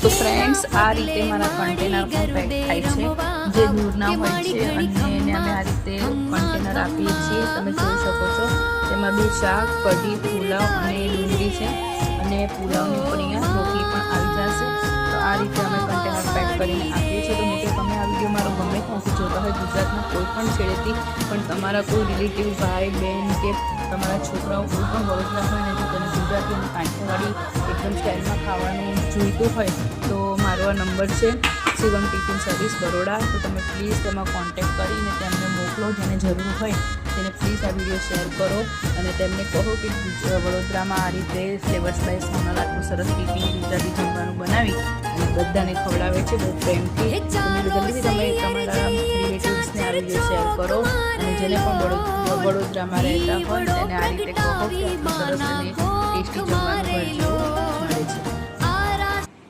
તો ફ્રેન્ડ્સ આ રીતે મારા કન્ટેનર પણ પેક થાય છે, જે દૂરના હોય છે અને એને અમે આ રીતે કન્ટેનર આપીએ છીએ। તમે જોઈ શકો છો તેમાં 2 શાક, કઢી, પુલાવ અને ડુંગળી છે અને પુલાવની ઉપર અહીંયા રોટલી પણ આવી જશે। તો આ રીતે અમે કન્ટેનર પેક કરીને આપીએ છીએ। તો મિત્રો તમે આ વિડીયો મારો ગમે ત્યાંથી જોતા હોય ગુજરાતના કોઈ પણ છેડેથી પણ તમારા કોઈ રિલેટિવ ભાઈ બહેન કે તમારા છોકરાઓ કોઈ પણ વડોદરા હોય ને જો તેને ગુજરાતી અને કાંઠિયાવાડી એકદમ સ્ટાઇલમાં ખાવાનું જોઈતું હોય તો મારો આ નંબર છે શિવમ ટિફિન સર્વિસ બરોડા। તો તમે પ્લીઝ તેમાં કોન્ટેક્ટ કરીને તેમને મોકલો, જેને જરૂર હોય તેને પ્લીઝ આ વિડીયો શેર કરો અને તેમને કહો કે વડોદરામાં આ રીતે ફ્લેવર્સ બાય સોનલ આટલું સરસ ટિફિન ગુજરાતી જમવાનું બનાવી અને બધાને ખવડાવે છે બહુ પ્રેમથી। જલ્દીથી તમે તમારા રિલેટિવ્સને આ વિડીયો શેર કરો અને જેને પણ વડોદરામાં રહેતા હોય તેને આ રીતે કહો કે સરસ અને ટેસ્ટી જમવાનું ઘર જેવું